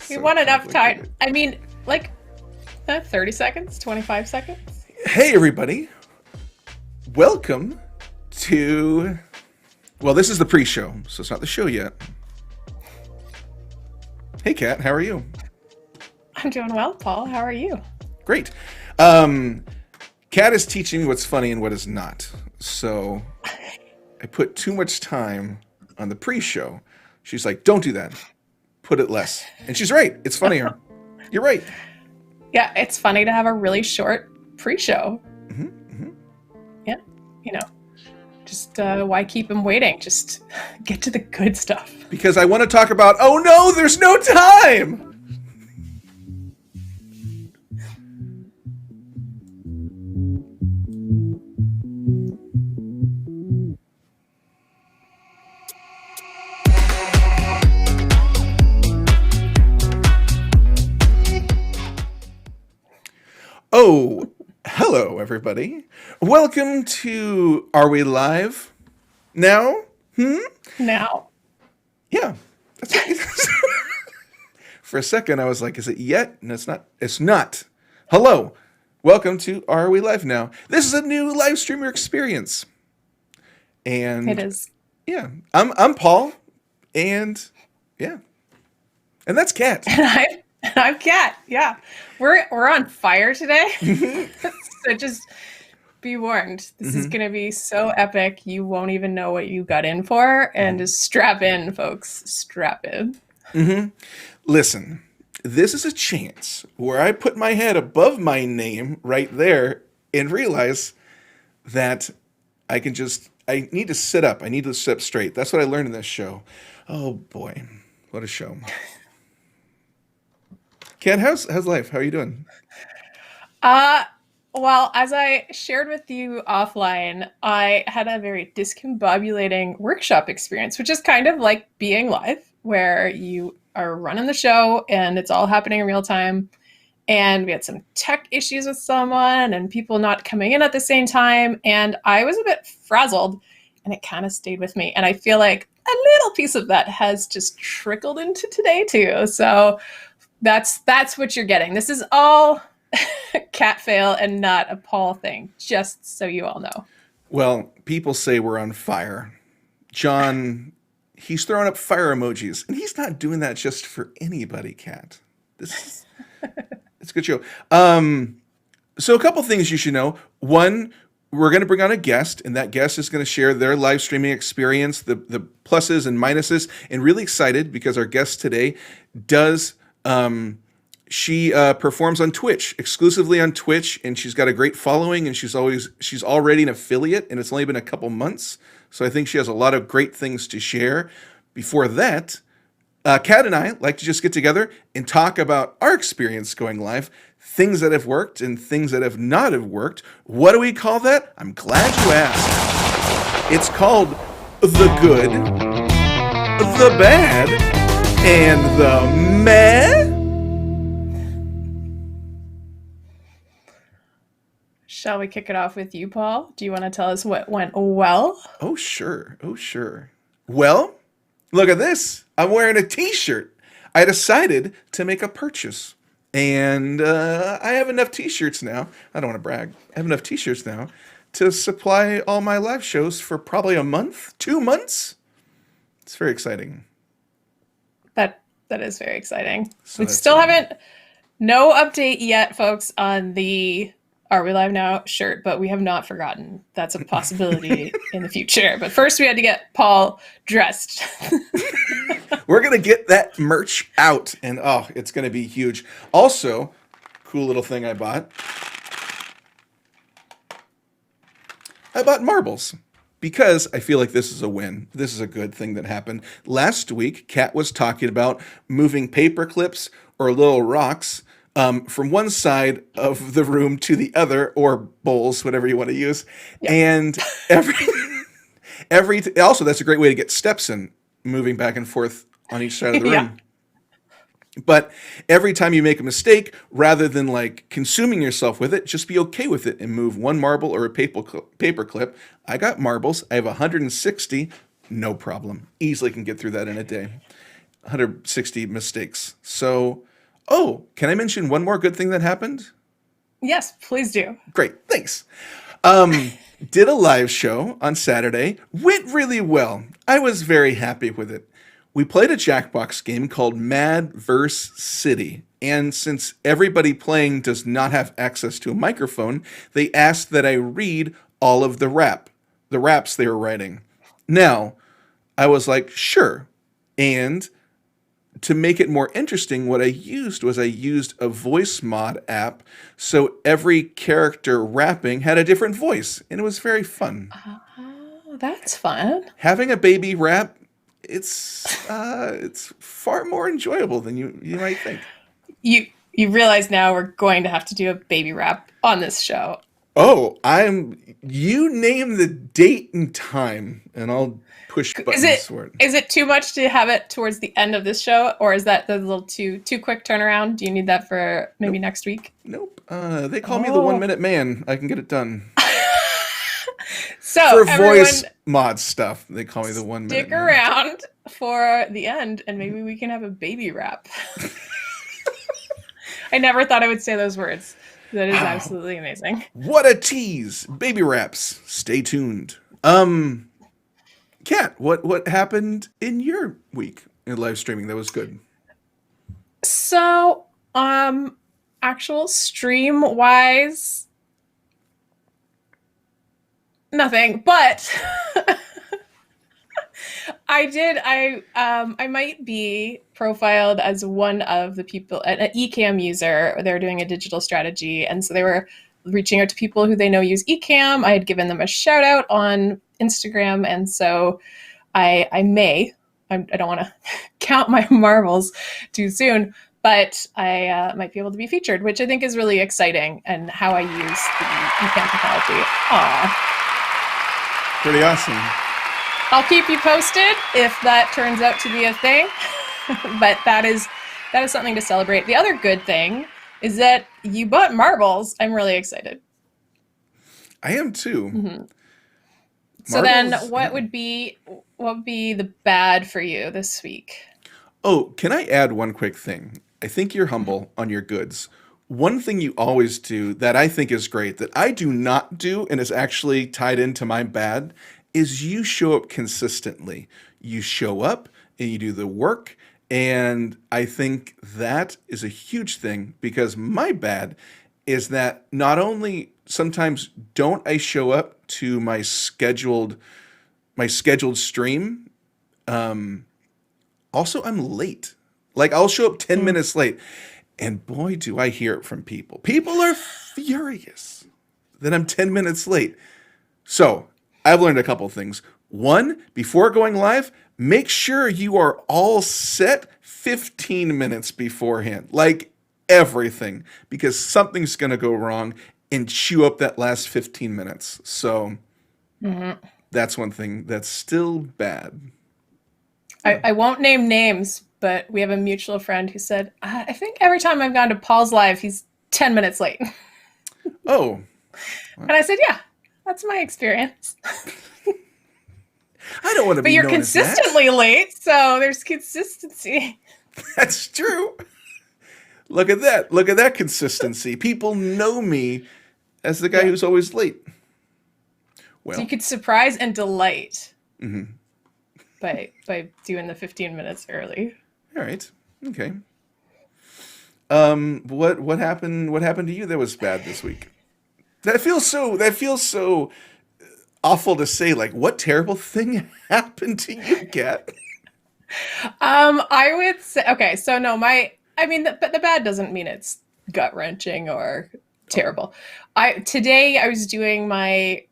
We So want enough time. complicated. I mean, like 30 seconds, 25 seconds. Hey, everybody. Welcome to... Well, this is the pre-show, so it's not the show yet. Hey, Kat, how are you? I'm doing well, Paul. How are you? Great. Kat is teaching me what's funny and what is not. So I put too much time on the pre-show. She's like, don't do that. Put it less. And she's right. It's funnier. You're right. Yeah, it's funny to have a really short pre-show. Mm-hmm. Yeah, just why keep them waiting? Just get to the good stuff. Because I want to talk about, oh no, there's no time! Oh, hello, everybody. Welcome to Are We Live Now? Now. Yeah. That's right. For a second, I was like, is it yet? And it's not. It's not. Hello. Welcome to Are We Live Now? This is a new live streamer experience. And It is. yeah, I'm Paul, and yeah. And that's Kat. And I'm Kat. Yeah, we're on fire today. So just be warned. This is going to be so epic. You won't even know what you got in for. And just strap in, folks. Strap in. Listen, this is a chance where I put my head above my name right there and realize that I need to sit up. I need to sit up straight. That's what I learned in this show. Oh boy, what a show. Ken, how's life? How are you doing? Well, as I shared with you offline, I had a very discombobulating workshop experience, which is kind of like being live, where you are running the show and it's all happening in real time. And we had some tech issues with someone and people not coming in at the same time. And I was a bit frazzled and it kind of stayed with me. And I feel like a little piece of that has just trickled into today too. So that's what you're getting. This is all Cat fail and not a Paul thing, just so you all know. Well, people say we're on fire. John, he's throwing up fire emojis, and he's not doing that just for anybody, Kat. It's a good show. So a couple things you should know. One, we're going to bring on a guest, and that guest is going to share their live streaming experience, the pluses and minuses, and really excited because our guest today does... She performs on Twitch, exclusively on Twitch, and she's got a great following, and she's already an affiliate, and it's only been a couple months, so I think she has a lot of great things to share. Before that, Kat and I like to just get together and talk about our experience going live, things that have worked and things that have not have worked. What do we call that? I'm glad you asked. It's called the good, the bad, and the meh. Shall we kick it off with you, Paul? Do you want to tell us what went well? Oh, sure. Oh, sure. Well, look at this. I'm wearing a t-shirt. I decided to make a purchase. And I have enough t-shirts now. I don't want to brag. I have enough t-shirts now to supply all my live shows for probably a month, 2 months. It's very exciting. That is very exciting. So we still haven't, no update yet, folks, on the Are We Live Now shirt, but we have not forgotten. That's a possibility in the future. But first we had to get Paul dressed. We're going to get that merch out, and oh, it's going to be huge. Also, cool little thing I bought. I bought marbles because I feel like this is a win. This is a good thing that happened. Last week, Kat was talking about moving paper clips or little rocks from one side of the room to the other, or bowls, whatever you want to use. Yeah. And also that's a great way to get steps in, moving back and forth on each side of the room. Yeah. But every time you make a mistake, rather than like consuming yourself with it, just be okay with it and move one marble or a paper clip. I got marbles. I have 160. No problem. Easily can get through that in a day. 160 mistakes. So, oh, can I mention one more good thing that happened? Yes, please do. Great, thanks. Did a live show on Saturday. Went really well. I was very happy with it. We played a Jackbox game called Mad vs. City. And since everybody playing does not have access to a microphone, they asked that I read all of the raps they were writing. Now, I was like, sure. And to make it more interesting, what I used a voice mod app, so every character rapping had a different voice, and it was very fun. Oh, that's fun. Having a baby rap, it's far more enjoyable than you might think. You realize now we're going to have to do a baby rap on this show. Oh, you name the date and time, and I'll push Is buttons it for it. is it too much to have it towards the end of this show, or is that the little too quick turnaround? Do you need that for maybe Nope, next week? nope. They call me the one Oh. minute man. I can get it done. So For everyone voice mod stuff, they call me the 1 minute stick man. around for the end and maybe we can have a baby rap. I never thought I would say those words. That is Wow. absolutely amazing. What a tease. Baby raps. Stay tuned. Kat, what happened in your week in live streaming that was good? So, actual stream wise, nothing, but I might be profiled as one of the people, an Ecamm user. They were doing a digital strategy, and so they were reaching out to people who they know use Ecamm. I had given them a shout out on Instagram, and so I may. I don't want to count my marbles too soon, but I might be able to be featured, which I think is really exciting, and how I use the Ecamm technology. Aw. Pretty awesome. I'll keep you posted if that turns out to be a thing. But that is something to celebrate. The other good thing is that you bought marbles. I'm really excited. I am too. Mm-hmm. So then, Marbles, yeah. what would be the bad for you this week? Oh, can I add one quick thing? I think you're humble on your goods. One thing you always do that I think is great that I do not do and is actually tied into my bad is you show up consistently. You show up and you do the work. And I think that is a huge thing because my bad is that not only sometimes don't I show up to my scheduled stream, also I'm late. Like I'll show up 10 Mm. minutes late. And boy, do I hear it from people. People are furious that I'm 10 minutes late. So I've learned a couple things. One, before going live, make sure you are all set 15 minutes beforehand. Like everything, because something's going to go wrong and chew up that last 15 minutes. So Mhm. that's one thing that's still bad. Yeah. I won't name names, but we have a mutual friend who said, I think every time I've gone to Paul's live, he's 10 minutes late. Oh, And I said, yeah, that's my experience. I don't want to But be you're known as that. consistently late, so there's consistency. That's true. Look at that. Look at that consistency. People know me as the guy Yeah. who's always late. So you Well, could surprise and delight mhm. by doing the 15 minutes early. All right. Okay. What happened? What happened to you that was bad this week? That feels so awful to say. Like, what terrible thing happened to you, Kat? I would say okay. So no, I mean, but the bad doesn't mean it's gut wrenching or Oh. terrible. I was doing my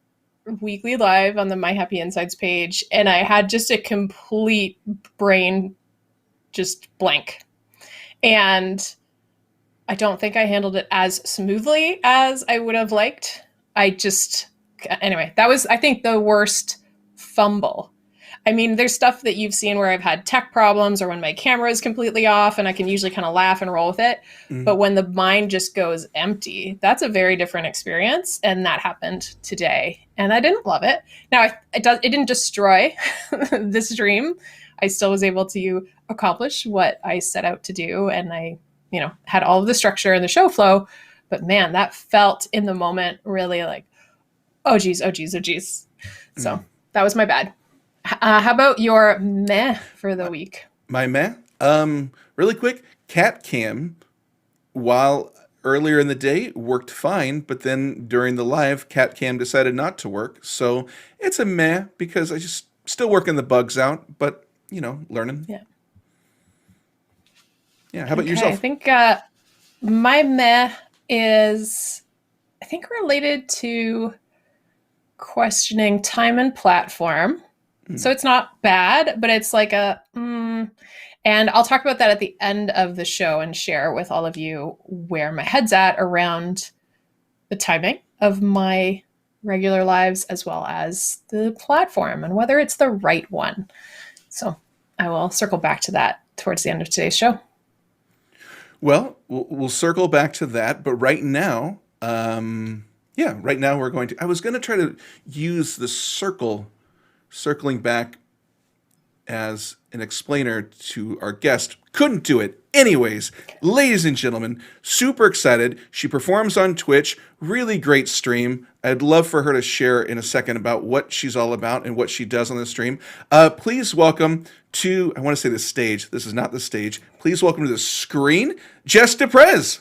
weekly live on the My Happy Insides page, and I had just a complete brain just blank, and I don't think I handled it as smoothly as I would have liked. I just anyway, that was I think the worst fumble. I mean, there's stuff that you've seen where I've had tech problems or when my camera is completely off and I can usually kind of laugh and roll with it. But Mm. when the mind just goes empty, that's a very different experience. And that happened today. And I didn't love it. Now, it didn't destroy this dream. I still was able to accomplish what I set out to do. And I, had all of the structure and the show flow. But man, that felt in the moment really like, oh geez, oh geez, oh geez. So that was my bad. How about your meh for the week? My meh? Really quick, cat cam, while earlier in the day worked fine, but then during the live, cat cam decided not to work. So it's a meh because I just still working the bugs out, but learning. Yeah. Yeah. How about Okay. I yourself? think my meh is, I think, related to questioning time and platform. So it's not bad, but it's like and I'll talk about that at the end of the show and share with all of you where my head's at around the timing of my regular lives as well as the platform and whether it's the right one. So I will circle back to that towards the end of today's show. Well, we'll circle back to that, but right now, right now we're going to. I was going to try to use the circling back as an explainer to our guest. Couldn't do it. Anyways, ladies and gentlemen, super excited. She performs on Twitch. Really great stream. I'd love for her to share in a second about what she's all about and what she does on the stream. Please welcome to, I want to say the stage. This is not the stage. Please welcome to the screen, Jess Deprez.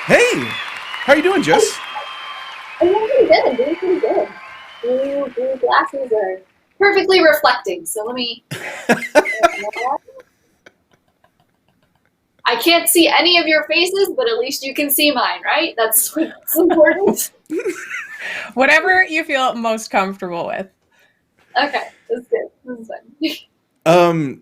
Hey, how are you doing, Jess? I'm doing pretty good. I'm doing pretty good. Blue glasses are perfectly reflecting. So let me. I can't see any of your faces, but at least you can see mine, right? That's what's important. Whatever you feel most comfortable with. Okay, that's good. That's fine.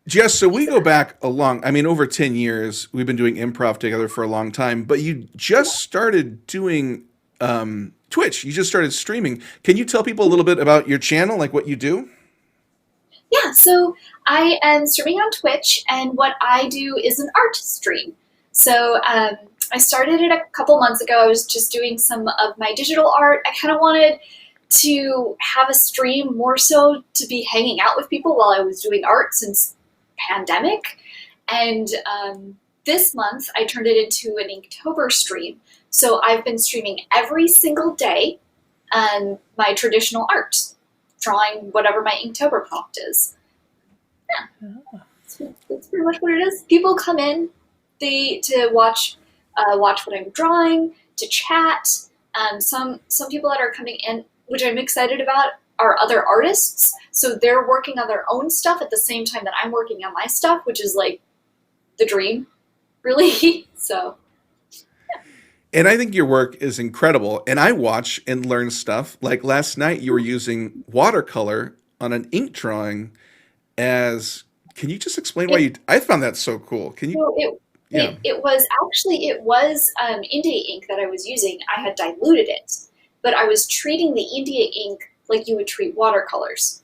Jess, so we go back over 10 years. We've been doing improv together for a long time, but you just started doing Twitch. You just started streaming. Can you tell people a little bit about your channel, like what you do? Yeah, so I am streaming on Twitch, and what I do is an art stream. So I started it a couple months ago. I was just doing some of my digital art. I kind of wanted to have a stream more so to be hanging out with people while I was doing art since pandemic. And this month I turned it into an Inktober stream. So I've been streaming every single day my traditional art, drawing whatever my Inktober prompt is. Yeah, that's pretty much what it is. People come in to watch what I'm drawing, to chat. Some people that are coming in, which I'm excited about, are other artists. So they're working on their own stuff at the same time that I'm working on my stuff, which is like the dream, really. So. And I think your work is incredible. And I watch and learn stuff. Like last night, you were using watercolor on an ink drawing as. Can you just explain why you? I found that so cool. Can you? So it was India ink that I was using. I had diluted it, but I was treating the India ink like you would treat watercolors.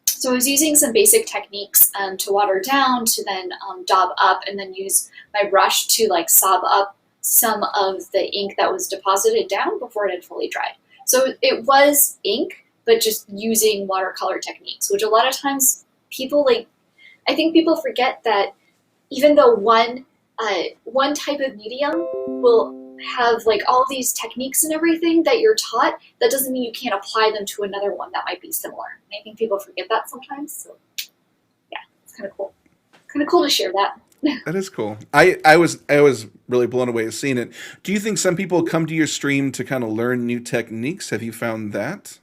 So I was using some basic techniques to water down, to then daub up, and then use my brush to like sob up some of the ink that was deposited down before it had fully dried. So it was ink, but just using watercolor techniques, which a lot of times people I think people forget that even though one type of medium will have like all these techniques and everything that you're taught, that doesn't mean you can't apply them to another one that might be similar. And I think people forget that sometimes. So yeah, it's kind of cool. Kind of cool to share that. That is cool. I was really blown away seeing it. Do you think some people come to your stream to kind of learn new techniques? Have you found that?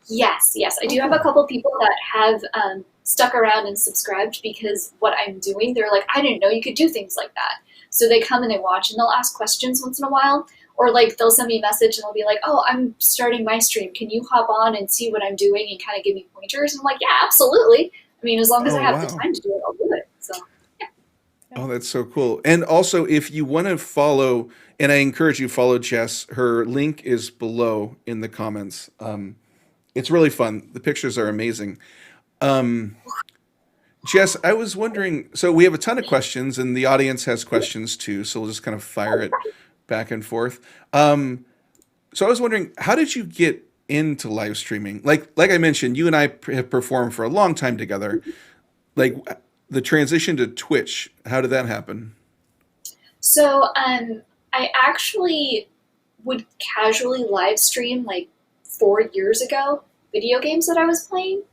Yes. I do have a couple people that have stuck around and subscribed because what I'm doing, they're like, I didn't know you could do things like that. So they come and they watch and they'll ask questions once in a while, or like they'll send me a message and they'll be like, oh, I'm starting my stream. Can you hop on and see what I'm doing and kind of give me pointers? And I'm like, yeah, absolutely. I mean, as long as I have the time to do it, I'll do it. So yeah. Oh, that's so cool. And also, if you want to follow, and I encourage you to follow Jess, her link is below in the comments. It's really fun. The pictures are amazing. Jess, I was wondering, so we have a ton of questions and the audience has questions too, so we'll just kind of fire it back and forth. So I was wondering, how did you get into live streaming? Like I mentioned, you and I have performed for a long time together. Like the transition to Twitch, how did that happen? So, I actually would casually live stream like 4 years ago video games that I was playing.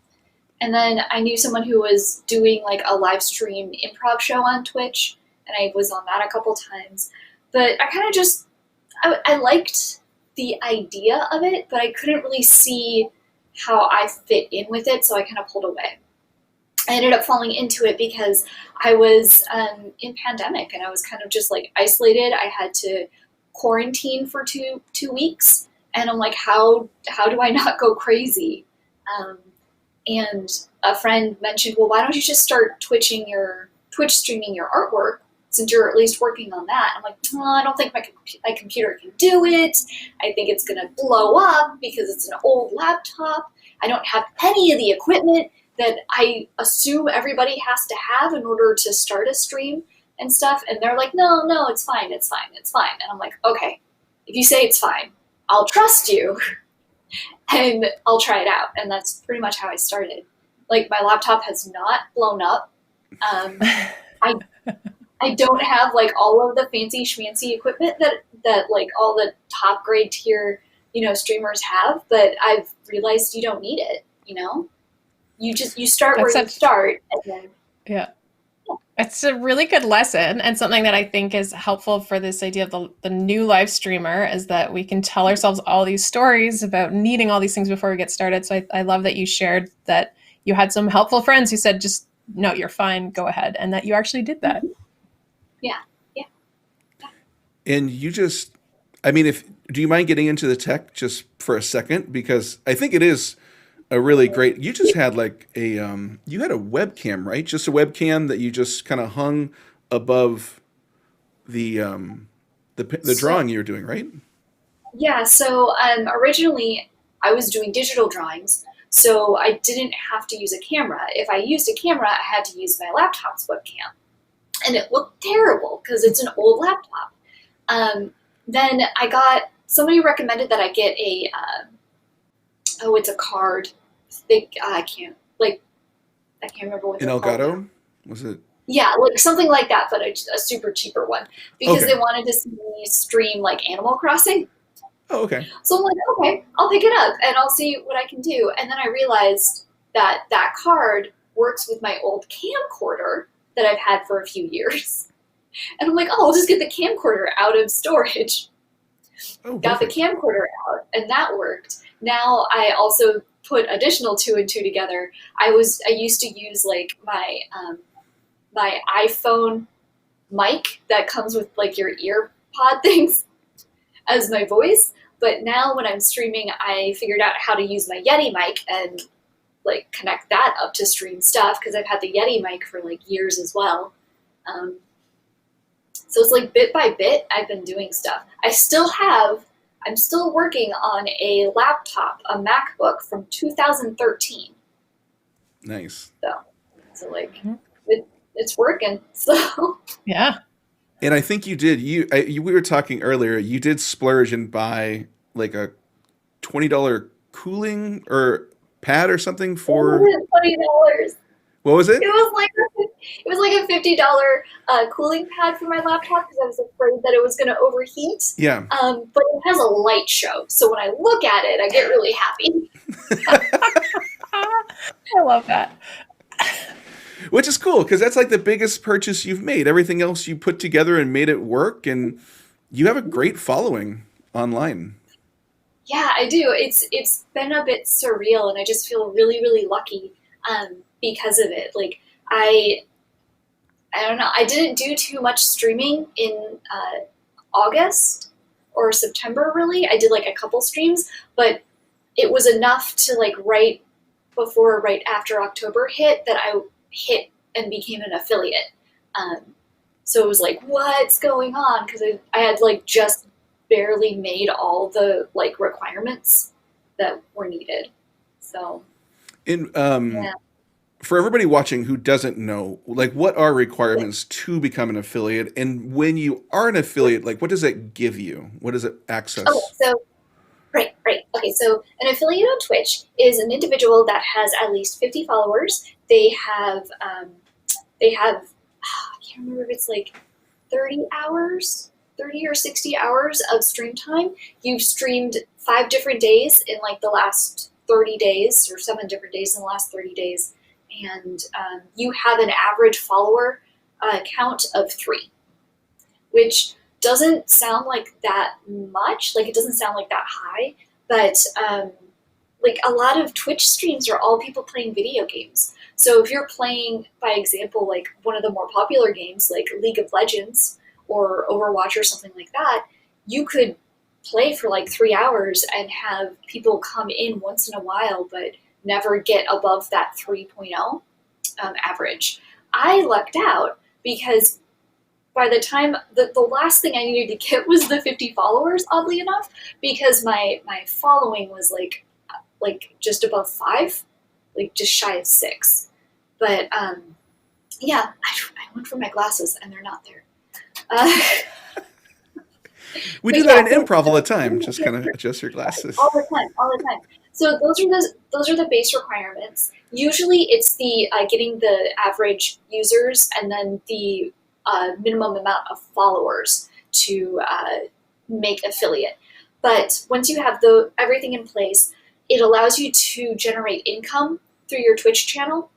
And then I knew someone who was doing like a live stream improv show on Twitch, and I was on that a couple times. But I kind of just, I liked the idea of it, but I couldn't really see how I fit in with it, so I kind of pulled away. I ended up falling into it because I was in pandemic and I was kind of just like isolated. I had to quarantine for two weeks, and I'm like, how do I not go crazy? Um, and a friend mentioned, well, why don't you just start Twitch streaming your artwork since you're at least working on that? I'm like, oh, I don't think my computer can do it. I think it's gonna blow up because it's an old laptop. I don't have any of the equipment that I assume everybody has to have in order to start a stream and stuff. And they're like, no, it's fine, it's fine, it's fine. And I'm like, okay, if you say it's fine, I'll trust you and I'll try it out. And that's pretty much how I started. Like, my laptop has not blown up. I I don't have like all of the fancy schmancy equipment that like all the top grade tier, streamers have, but I've realized you don't need it, you start That's where you such start, and then Yeah. It's a really good lesson, and something that I think is helpful for this idea of the new live streamer is that we can tell ourselves all these stories about needing all these things before we get started. So I love that you shared that you had some helpful friends who said, just, no, you're fine, go ahead, and that you actually did that. yeah, yeah. And you just, I mean, if do you mind getting into the tech just for a second? Because I think it is a really great. You just had like you had a webcam, right? Just a webcam that you just kind of hung above the So drawing you were doing, right? yeah, so originally I was doing digital drawings, so I didn't have to use a camera. If I used a camera, I had to use my laptop's webcam, and it looked terrible because it's an old laptop. Then somebody recommended that I get it's a card. I can't remember what In they're called now. Elgato, was it? Yeah, like something like that, but a super cheaper one because Okay. they wanted to see me stream like Animal Crossing. Oh, okay. So I'm like, okay, I'll pick it up and I'll see what I can do. And then I realized that that card works with my old camcorder that I've had for a few years. And I'm like, oh, I'll just get the camcorder out of storage. Oh, Got the perfect. camcorder out, and that worked. Now I also put additional two and two together. I used to use like my iPhone mic that comes with like your ear pod things as my voice. But now when I'm streaming, I figured out how to use my Yeti mic and like connect that up to stream stuff because I've had the Yeti mic for like years as well. Um, so it's like bit by bit, I've been doing stuff. I'm still working on a laptop, a MacBook from 2013. Nice. So like, it's working. So Yeah. And I think you did. We were talking earlier. You did splurge and buy like a $20 cooling or pad or something it for was $20. what was it? It was like a $50 cooling pad for my laptop because I was afraid that it was going to overheat. Yeah. But it has a light show, so when I look at it, I get really happy. I love that. Which is cool because that's like the biggest purchase you've made. Everything else you put together and made it work, and you have a great following online. Yeah, I do. It's been a bit surreal, and I just feel really, really lucky because of it. Like I I don't know. I didn't do too much streaming in August or September. Really, I did like a couple streams, but it was enough to like right after October hit that I hit and became an affiliate. Um, so it was like, what's going on? Because I had like just barely made all the like requirements that were needed. So And yeah. For everybody watching who doesn't know, like, what are requirements to become an affiliate? And when you are an affiliate, like, what does it give you? What does it Oh, access? so right, right. Okay, so an affiliate on Twitch is an individual that has at least 50 followers. They have I can't remember if it's like 30 hours, 30 or 60 hours of stream time. You've streamed 5 different days in like the last 30 days, or 7 different days in the last 30 days, and you have an average follower count of 3, which doesn't sound like that much. Like, it doesn't sound like that high, but like, a lot of Twitch streams are all people playing video games. So if you're playing, by example, like one of the more popular games, like League of Legends or Overwatch or something like that, you could play for like 3 hours and have people come in once in a while, but never get above that 3.0 average. I lucked out because by the time the last thing I needed to get was the 50 followers, oddly enough, because my following was like just above 5, like just shy of 6. But yeah, I went for my glasses and they're not there. Uh, We but do that yeah, in so improv all the time. Just kind of adjust your glasses. all the time, all the time. So those are the base requirements. Usually, it's the getting the average users and then the minimum amount of followers to make affiliate. But once you have everything in place, it allows you to generate income through your Twitch channel.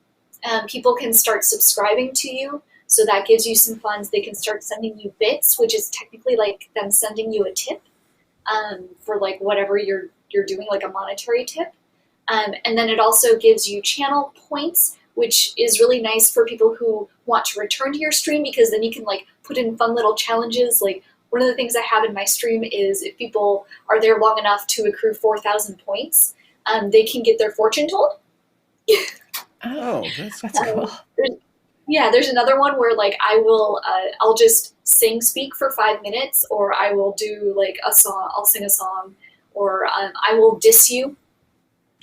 People can start subscribing to you, so that gives you some funds. They can start sending you bits, which is technically like them sending you a tip for like whatever you're doing, like a monetary tip. And then it also gives you channel points, which is really nice for people who want to return to your stream, because then you can like put in fun little challenges. Like, one of the things I have in my stream is if people are there long enough to accrue 4,000 points, they can get their fortune told. Oh, that's That's cool. cool. There's another one where like I'll just speak for 5 minutes, or I will do like a song. I'll sing a song, or I will diss you,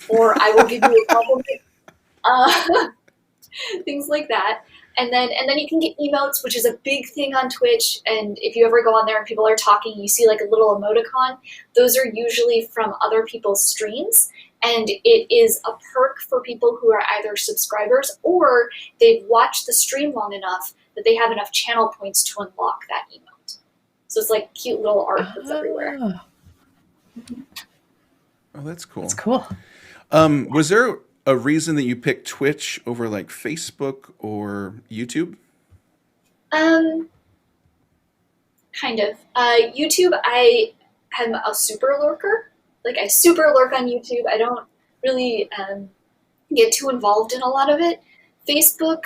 or I will give you a compliment. Uh, things like that. And then you can get emotes, which is a big thing on Twitch. And if you ever go on there and people are talking, you see like a little emoticon. Those are usually from other people's streams. And it is a perk for people who are either subscribers or they've watched the stream long enough that they have enough channel points to unlock that emote. So it's like cute little art that's everywhere. Oh, Oh, that's cool. that's cool. Was there a reason that you picked Twitch over like Facebook or YouTube? Um, Kind of. YouTube, I am a super lurker. Like, I super lurk on YouTube. I don't really get too involved in a lot of it. Facebook,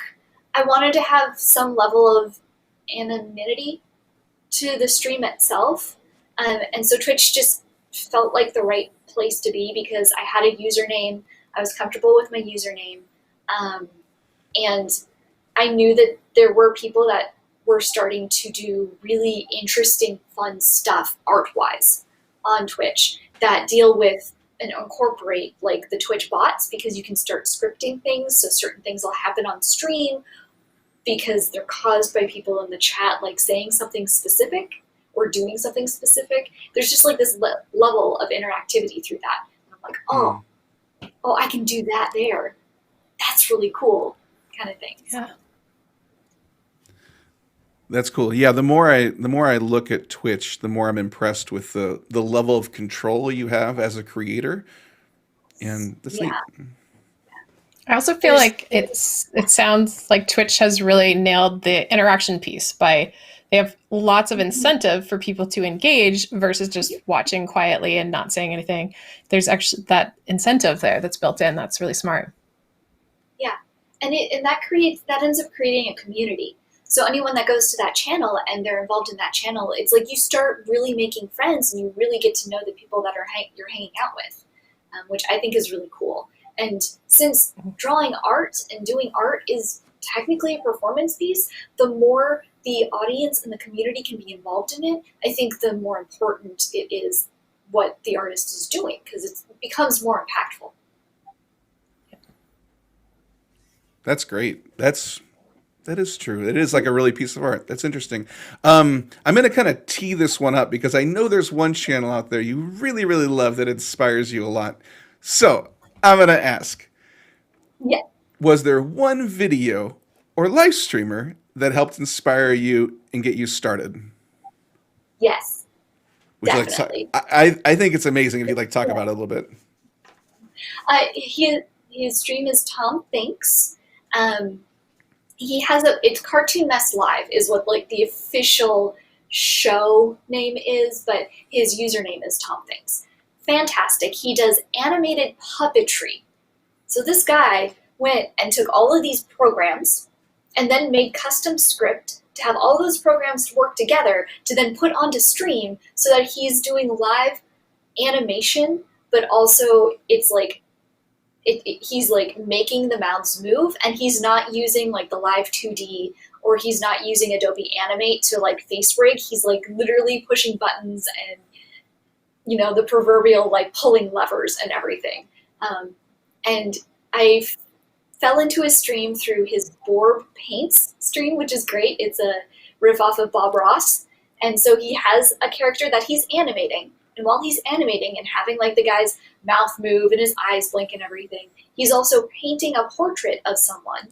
I wanted to have some level of anonymity to the stream itself. And so Twitch just felt like the right place to be because I had a username. I was comfortable with my username. Um, and I knew that there were people that were starting to do really interesting, fun stuff art-wise on Twitch that deal with and incorporate like the Twitch bots, because you can start scripting things, so certain things will happen on stream because they're caused by people in the chat like saying something specific or doing something specific. There's just like this level of interactivity through that. And I'm like, oh, I can do that there. That's really cool, kind of thing. Yeah. That's cool. Yeah, the more I look at Twitch, the more I'm impressed with the level of control you have as a creator. And that's neat. Yeah. I also feel like it sounds like Twitch has really nailed the interaction piece by they have lots of incentive for people to engage versus just watching quietly and not saying anything. There's actually that incentive there that's built in. That's really smart. Yeah, and that ends up creating a community. So anyone that goes to that channel and they're involved in that channel, it's like you start really making friends and you really get to know the people that you're hanging out with, which I think is really cool. And since drawing art and doing art is technically a performance piece, the more the audience and the community can be involved in it, I think the more important it is what the artist is doing, because it becomes more impactful. That's great. That is true. It is like a really piece of art. That's interesting. I'm going to kind of tee this one up because I know there's one channel out there you really, really love that inspires you a lot. So I'm going to ask, Yeah. was there one video or live streamer that helped inspire you and get you started? Yes, Would you like to talk? definitely. I think it's amazing if you'd like to talk Yeah. about it a little bit. His stream is Tom Thinks. Um, he has it's Cartoon Mess Live is what like the official show name is, but his username is Tom Thinks. Fantastic. He does animated puppetry. So this guy went and took all of these programs and then made custom script to have all those programs to work together to then put onto stream so that he's doing live animation, but also it's like he's like making the mouths move, and he's not using like the live 2D, or he's not using Adobe Animate to like face rig. He's like literally pushing buttons and the proverbial like pulling levers and everything. And I fell into his stream through his Borb Paints stream, which is great. It's a riff off of Bob Ross. And so he has a character that he's animating. And while he's animating and having like the guy's mouth move and his eyes blink and everything, he's also painting a portrait of someone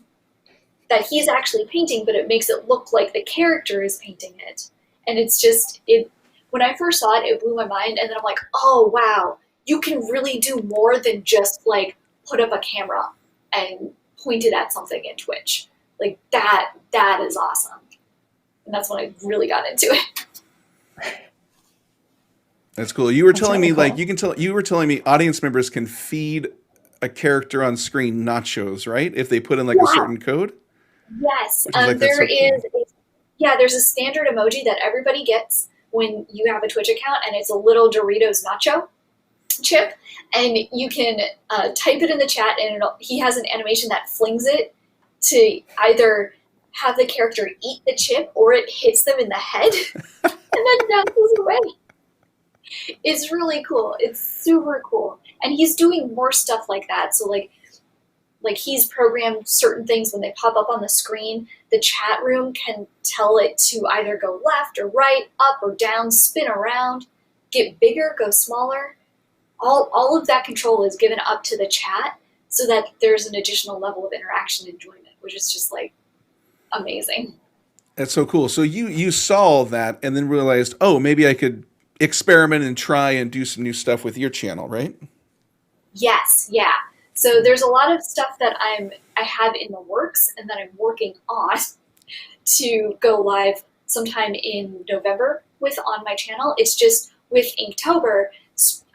that he's actually painting, but it makes it look like the character is painting it. And it's just, when I first saw it, it blew my mind. And then I'm like, oh, wow, you can really do more than just like put up a camera and point it at something in Twitch. Like that is awesome. And that's when I really got into it. That's cool. You were That's telling really me like cool. you were telling me audience members can feed a character on screen nachos, right? If they put in like a Yeah. certain code, Yes. which is like that's There so cool. is, there's a standard emoji that everybody gets when you have a Twitch account, and it's a little Doritos nacho chip, and you can type it in the chat, and he has an animation that flings it to either have the character eat the chip or it hits them in the head and then bounces away. It's really cool. It's super cool. And he's doing more stuff like that. So like he's programmed certain things when they pop up on the screen. The chat room can tell it to either go left or right, up or down, spin around, get bigger, go smaller. All of that control is given up to the chat so that there's an additional level of interaction and enjoyment, which is just like amazing. That's so cool. So you saw all that and then realized, oh, maybe I could experiment and try and do some new stuff with your channel, right? Yes, yeah. So there's a lot of stuff that I have in the works and that I'm working on to go live sometime in November with on my channel. It's just with Inktober,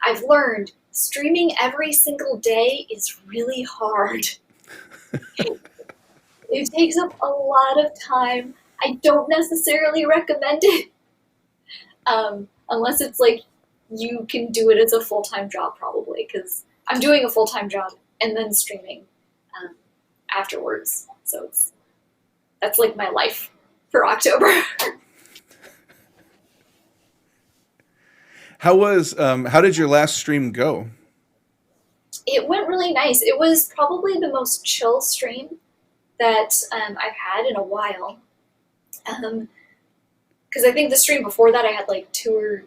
I've learned streaming every single day is really hard. It takes up a lot of time. I don't necessarily recommend it unless it's like you can do it as a full-time job, probably, because I'm doing a full-time job and then streaming afterwards. So that's like my life for October. How did your last stream go? It went really nice. It was probably the most chill stream that I've had in a while. Because I think the stream before that I had like two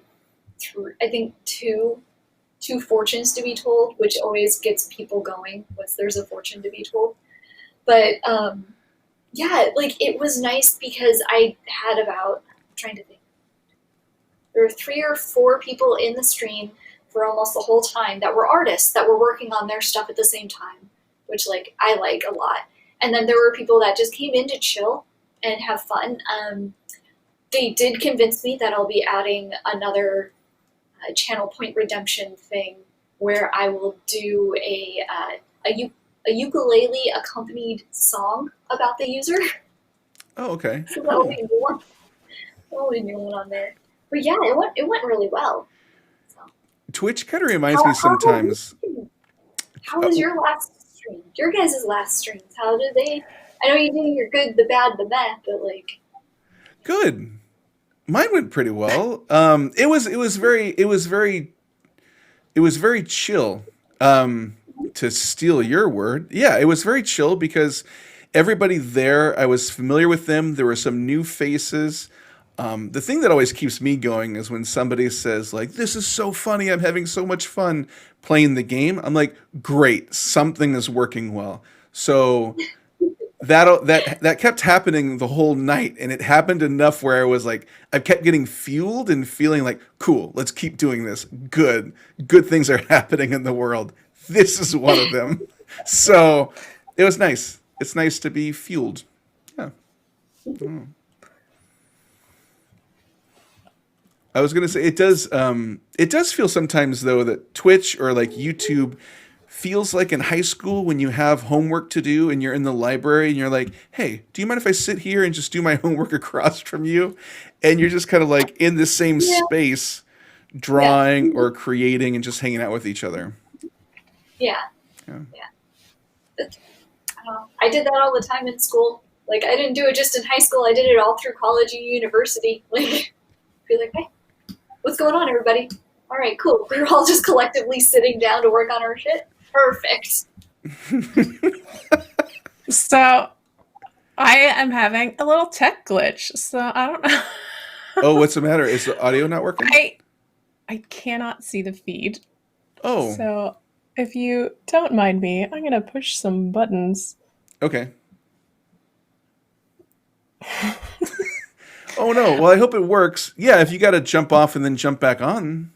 fortunes to be told, which always gets people going once there's a fortune to be told. But yeah, like it was nice because I had about, I'm trying to think, there were 3 or 4 people in the stream for almost the whole time that were artists that were working on their stuff at the same time, which like I like a lot. And then there were people that just came in to chill and have fun. They did convince me that I'll be adding another channel point redemption thing where I will do a ukulele accompanied song about the user. Oh, okay. So that'll be new one. That'll be a new one on there. But yeah, it went really well. So, Twitch kind of reminds me sometimes. how was your last stream? Your guys' last streams? How did they? I know you do your good, the bad, the meh, but like. Good. Mine went pretty well. It was very chill. To steal your word, yeah, it was very chill because everybody there, I was familiar with them. There were some new faces. The thing that always keeps me going is when somebody says like, "This is so funny. I'm having so much fun playing the game." I'm like, "Great, something is working well." So that kept happening the whole night, and it happened enough where I was like, I kept getting fueled and feeling like, "Cool, let's keep doing this. Good things are happening in the world. This is one of them." So it was nice. It's nice to be fueled. Yeah. Mm. I was gonna say it does. It does feel sometimes though that Twitch or like YouTube feels like in high school when you have homework to do and you're in the library and you're like, "Hey, do you mind if I sit here and just do my homework across from you?" And you're just kind of like in the same Yeah. space, Yeah. drawing or creating and just hanging out with each other. Yeah. Yeah. Yeah. I did that all the time in school. Like, I didn't do it just in high school. I did it all through college and university. Like, be like, "Hey, what's going on, everybody? All right, cool. We're all just collectively sitting down to work on our shit. Perfect." So I am having a little tech glitch. So I don't know. Oh, what's the matter? Is the audio not working? I cannot see the feed. Oh, So if you don't mind me, I'm gonna push some buttons. okay. Oh no. Well, I hope it works. Yeah, if you got to jump off and then jump back on.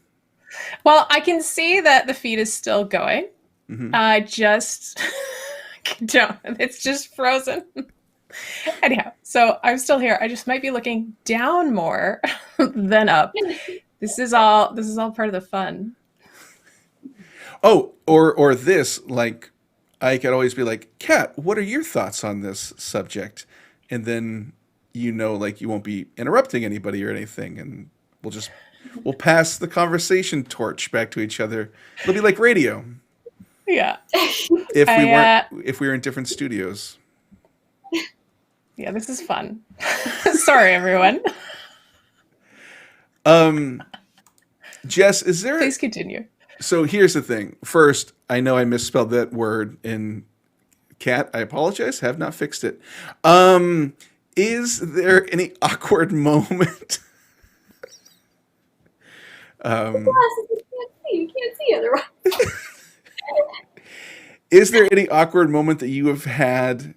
Well, I can see that the feed is still going. Hmm. I just don't. It's just frozen. Anyhow, so I'm still here. I just might be looking down more than up. This is all part of the fun. Oh, or this, like, I could always be like, "Kat, what are your thoughts on this subject?" And then like you won't be interrupting anybody or anything, and we'll pass the conversation torch back to each other. It'll be like radio Yeah. if we were in different studios. Yeah, this is fun. Sorry, everyone. Jess, is there? Please continue. So here's the thing. First, I know I misspelled that word in Cat. I apologize. Have not fixed it. Is there any awkward moment? You can't see otherwise. Is there any awkward moment that you have had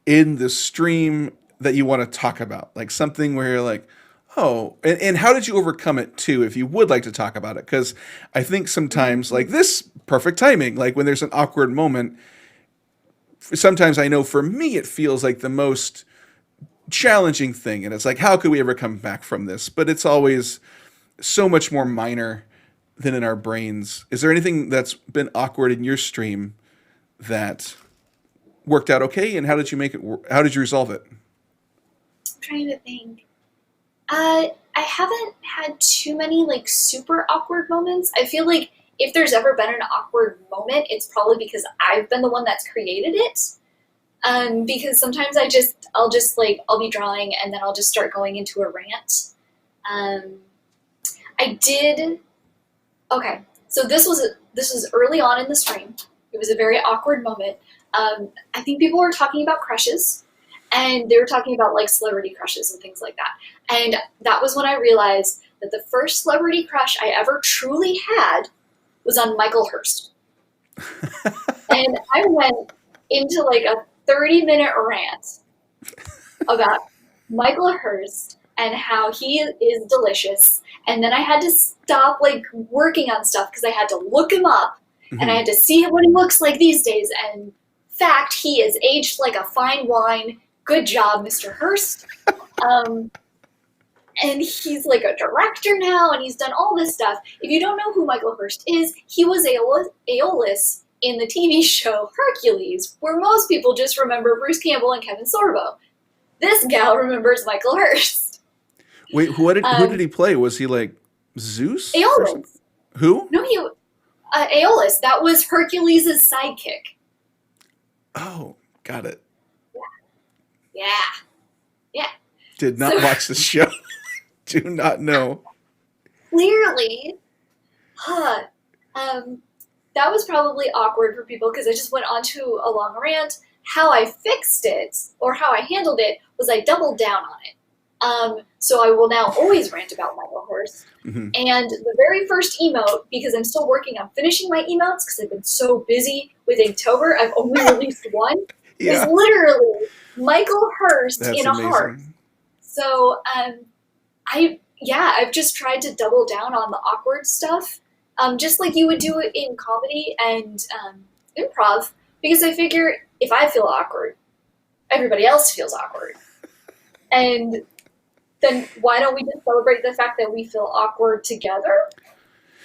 in the stream that you want to talk about? Like something where you're like, "Oh," and how did you overcome it too, if you would like to talk about it? Because I think sometimes, like this, perfect timing, like when there's an awkward moment, sometimes I know for me it feels like the most challenging thing. And it's like, how could we ever come back from this? But it's always so much more minor than in our brains. Is there anything that's been awkward in your stream that worked out okay? And how did you make it? How did you resolve it? I'm trying to think. I haven't had too many like super awkward moments. I feel like if there's ever been an awkward moment, it's probably because I've been the one that's created it. Because sometimes I'll be drawing and then I'll just start going into a rant. I did. Okay, so this was early on in the stream. It was a very awkward moment. I think people were talking about crushes, and they were talking about like celebrity crushes and things like that. And that was when I realized that the first celebrity crush I ever truly had was on Michael Hurst. And I went into like a 30-minute rant about Michael Hurst and how he is delicious. And then I had to stop like working on stuff because I had to look him up and I had to see what he looks like these days. And in fact, he is aged like a fine wine. Good job, Mr. Hurst. And he's like a director now, and he's done all this stuff. If you don't know who Michael Hurst is, he was Aeolus in the TV show Hercules, where most people just remember Bruce Campbell and Kevin Sorbo. This gal remembers Michael Hurst. Wait, who did he play? Was he like Zeus? Aeolus. Who? No, Aeolus. That was Hercules' sidekick. Oh, got it. Yeah. Yeah. Did not watch the show. Do not know. Clearly. That was probably awkward for people because I just went on to a long rant, how I fixed it or how I handled it was I doubled down on it. So I will now always rant about Michael Hurst. Mhm. And the very first emote, because I'm still working on finishing my emotes because I've been so busy with Inktober, I've only released one, is Yeah, literally Michael Hurst that's in a heart. amazing. So I've just tried to double down on the awkward stuff, just like you would do it in comedy and improv, because I figure if I feel awkward, everybody else feels awkward. And then why don't we just celebrate the fact that we feel awkward together,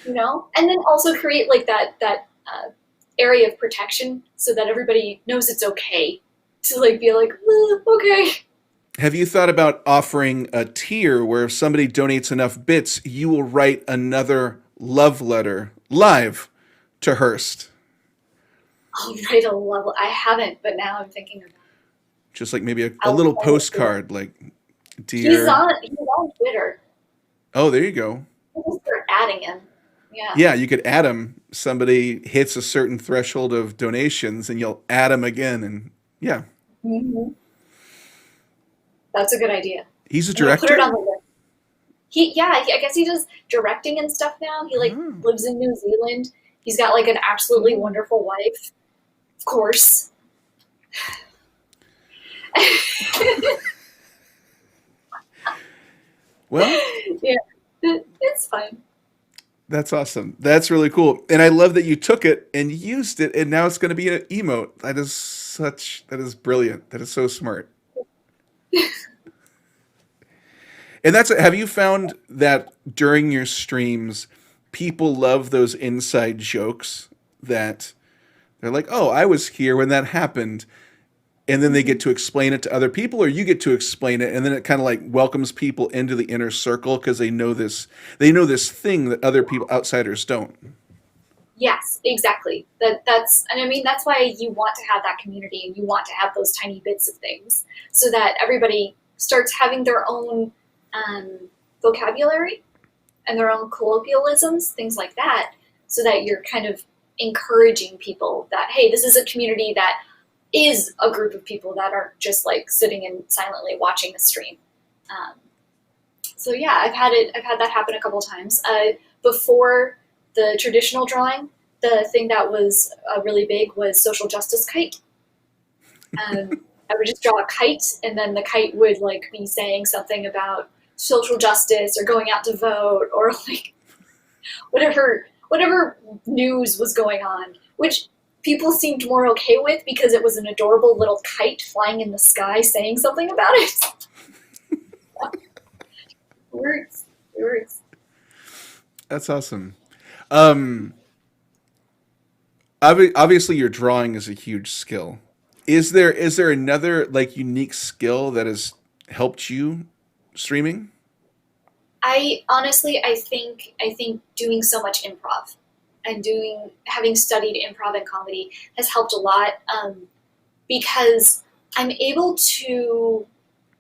you know? And then also create like that area of protection so that everybody knows it's okay to like be like, okay. Have you thought about offering a tier where if somebody donates enough bits, you will write another love letter live to Hearst? I'll write a level. I haven't, but now I'm thinking about it. Just like maybe a I'll little send it to him. postcard, like, He's dear. on Twitter. Oh, there you go. We'll just start adding him. Yeah. Yeah, you could add him. Somebody hits a certain threshold of donations, and you'll add him again. And yeah, Mm-hmm. That's a good idea. he's a And we'll put it on director. the list. I guess he does directing and stuff now. He like Oh. lives in New Zealand. He's got like an absolutely wonderful wife, of course. Well, Yeah, it's fine. that's awesome. That's really cool. And I love that you took it and used it, and now it's going to be an emote. That is brilliant. That is so smart. And have you found that during your streams, people love those inside jokes that they're like, oh, I was here when that happened. And then they get to explain it to other people, or you get to explain it. And then it kind of like welcomes people into the inner circle because they know this thing that other people, outsiders, don't. Yes, exactly. That's and I mean that's why you want to have that community and you want to have those tiny bits of things so that everybody starts having their own um, vocabulary and their own colloquialisms, things like that, so that you're kind of encouraging people that hey, this is a community that is a group of people that aren't just like sitting and silently watching a stream. Um, so yeah, I've had that happen a couple times. Before the traditional drawing, the thing that was really big was social justice kite. I would just draw a kite, and then the kite would like be saying something about social justice or going out to vote or like whatever news was going on, which people seemed more okay with because it was an adorable little kite flying in the sky saying something about it. Words, words. That's awesome. Um, Obviously, your drawing is a huge skill. Is there another like unique skill that has helped you streaming? I think doing so much improv and doing having studied improv and comedy has helped a lot because I'm able to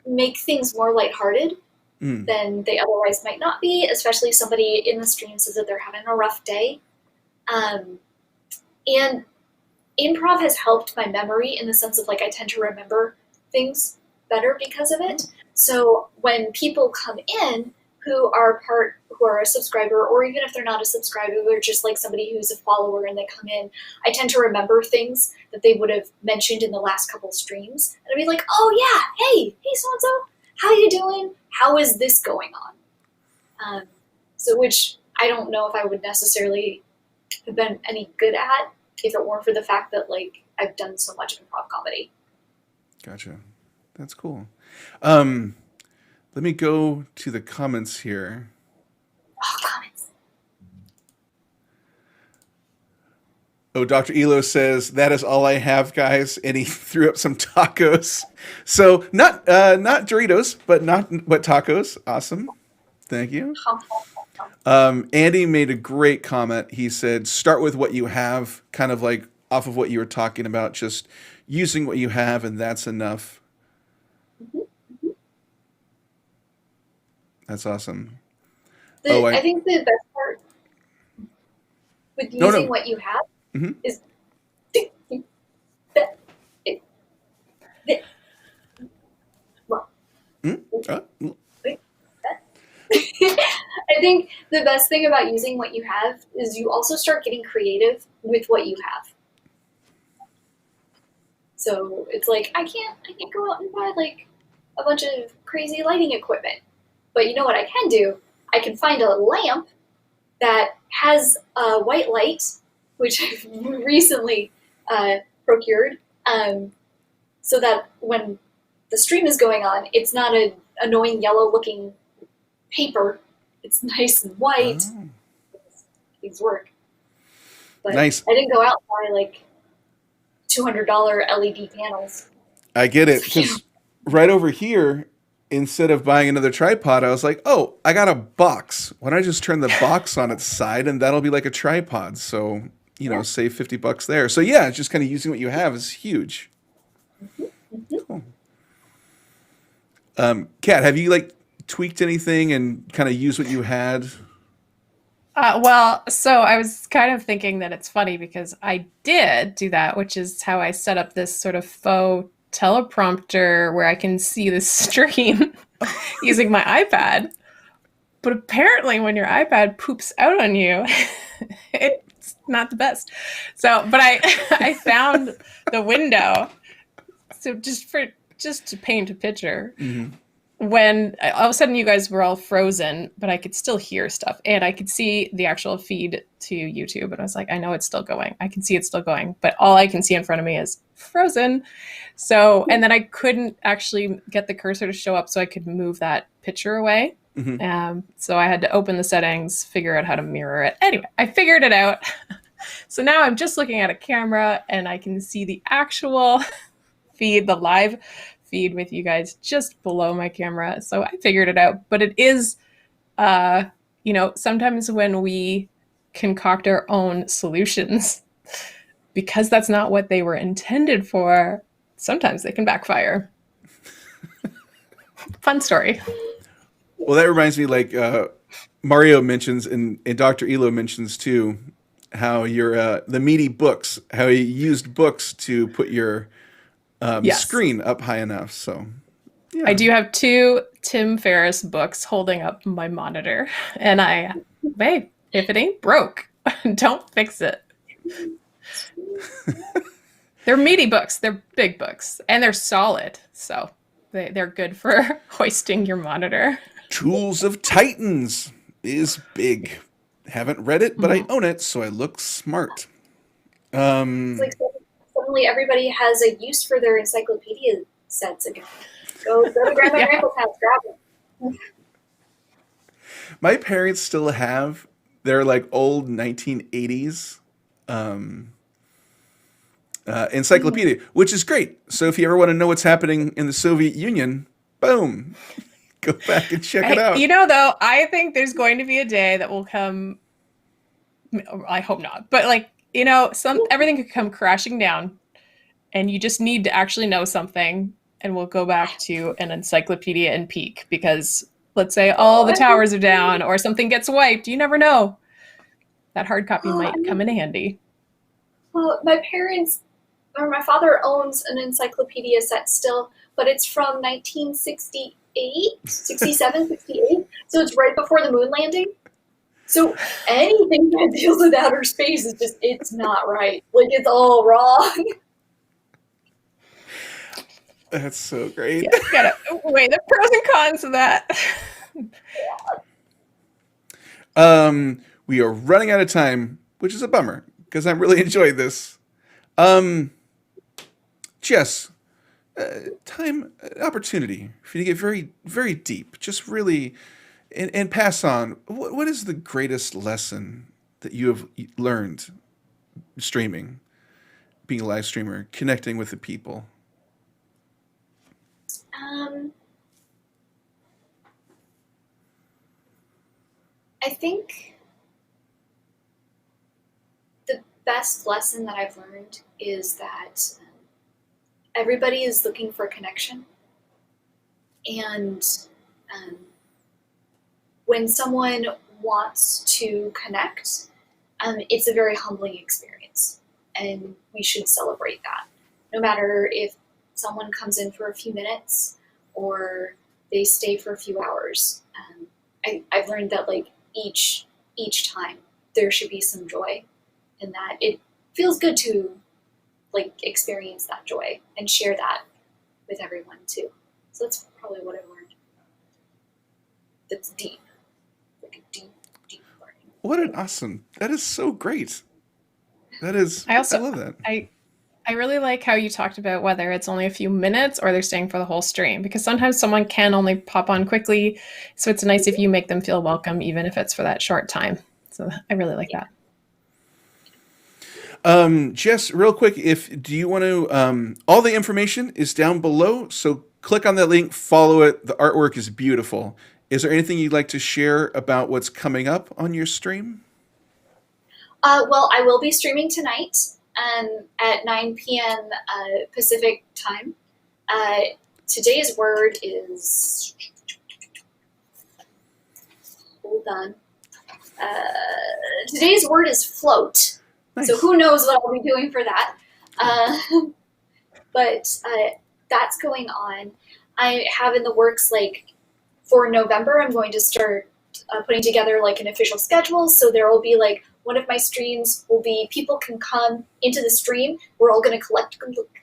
make things more lighthearted Mm. than they otherwise might not be, especially if somebody in the stream says that they're having a rough day. Um, and improv has helped my memory in the sense of like I tend to remember things better because of it. So when people come in who are a subscriber, or even if they're not a subscriber, they're just like somebody who's a follower and they come in, I tend to remember things that they would have mentioned in the last couple streams. And I'd be like, oh yeah, hey so and so, how you doing? How is this going on? So which I don't know if I would necessarily have been any good at if it weren't for the fact that like I've done so much improv comedy. Gotcha. That's cool. Um, Let me go to the comments here. Oh, comments. Oh, Dr. Elo says that is all I have, guys, and he threw up some tacos. So not Doritos, but tacos. Awesome. Thank you. Hum, hum, hum, hum. Andy made a great comment. He said, "Start with what you have," kind of like off of what you were talking about, just using what you have, and that's enough. Mhm, mhm. That's awesome. Oh, I think the best part with no using no. what you have Hmm. is the best thing about using what you have is you also start getting creative with what you have. So it's like I can't go out and buy like a bunch of crazy lighting equipment. But you know what I can do? I can find a lamp that has a white light, which I've recently procured, so that when the stream is going on, it's not an annoying yellow looking paper. It's nice and white. Oh, Things work. But nice. I didn't go out and buy like $200 LED panels. I get it. Yeah. Because right over here, instead of buying another tripod, I was like, oh, I got a box. Why don't I just turn the box on its side and that'll be like a tripod? So, save $50 there. So, yeah, just kind of using what you have is huge. Cool. Kat, have you like tweaked anything and kind of used what you had? Well, so I was kind of thinking that it's funny because I did do that, which is how I set up this sort of faux teleprompter where I can see the stream using my iPad. But apparently, when your iPad poops out on you, it's not the best. So, but I found the window. So just to paint a picture, Mm-hmm. when all of a sudden you guys were all frozen, but I could still hear stuff and I could see the actual feed to YouTube. And I was like, I know it's still going. I can see it's still going, but all I can see in front of me is frozen. So, and then I couldn't actually get the cursor to show up so I could move that picture away. Mm-hmm. So I had to open the settings, figure out how to mirror it. Anyway, I figured it out. So now I'm just looking at a camera and I can see the actual feed, the live feed with you guys just below my camera. So I figured it out. But it is, sometimes when we concoct our own solutions, because that's not what they were intended for, sometimes they can backfire. Fun story. Well, that reminds me, like Mario mentions and Dr. Elo mentions too, how your the meaty books, how you used books to put your Yes. screen up high enough. So, yeah. I do have 2 Tim Ferriss books holding up my monitor. And hey, if it ain't broke, don't fix it. They're meaty books. They're big books. And they're solid. So they're good for hoisting your monitor. Tools of Titans is big. Haven't read it, but I own it, so I look smart. It's like suddenly everybody has a use for their encyclopedia sets again. Go to Grandma and Grandpa's house, grab them. My parents still have their like old 1980s encyclopedia, which is great. So if you ever want to know what's happening in the Soviet Union, boom, go back and check it out. Though, I think there's going to be a day that will come. I hope not, but everything could come crashing down, and you just need to actually know something, and we'll go back to an encyclopedia and peek because let's say all the towers are down or something gets wiped. You never know. That hard copy might come in handy. Well, my father owns an encyclopedia set still, but it's from 1968, 67, 68. So it's right before the moon landing. So anything that deals with outer space is just, it's not right. Like, it's all wrong. That's so great. Yeah, gotta weigh the pros and cons of that. We are running out of time, which is a bummer because I'm really enjoying this. Jess, opportunity for you to get very, very deep, just really, and pass on. What is the greatest lesson that you have learned streaming, being a live streamer, connecting with the people? I think the best lesson that I've learned is that everybody is looking for connection. And when someone wants to connect, it's a very humbling experience. And we should celebrate that. No matter if someone comes in for a few minutes or they stay for a few hours. I've learned that, like, each time there should be some joy in that. It feels good to like experience that joy and share that with everyone too. So that's probably what I learned. That's deep, like a deep learning. What an awesome! That is so great. That is. I I also love that. I really like how you talked about whether it's only a few minutes or they're staying for the whole stream, because sometimes someone can only pop on quickly. So it's nice if you make them feel welcome, even if it's for that short time. So I really like that. Jess, real quick, if do you want to? All the information is down below, so click on that link, follow it. The artwork is beautiful. Is there anything you'd like to share about what's coming up on your stream? Well, I will be streaming tonight at 9 p.m. Pacific time. Today's word is, hold on. Today's word is float. Nice. So who knows what I'll be doing for that. But that's going on. I have in the works, like, for November, I'm going to start putting together like an official schedule. So there will be like one of my streams will be people can come into the stream. We're all going to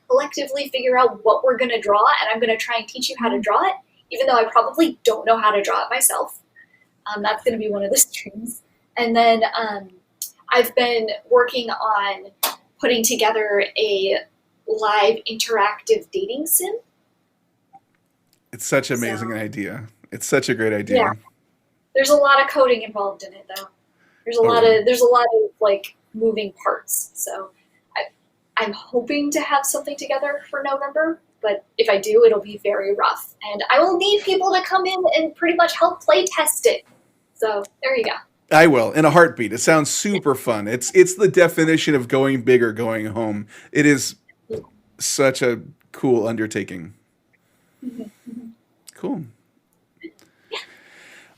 collectively figure out what we're going to draw, and I'm going to try and teach you how to draw it, even though I probably don't know how to draw it myself. That's going to be one of the streams. And then I've been working on putting together a live interactive dating sim. It's such an amazing idea. It's such a great idea. Yeah. There's a lot of coding involved in it, though. There's a lot of like moving parts. So I'm hoping to have something together for November, but if I do, it'll be very rough, and I will need people to come in and pretty much help play test it. So there you go. I will, in a heartbeat. It sounds super fun. It's the definition of going big or going home. It is such a cool undertaking. Cool.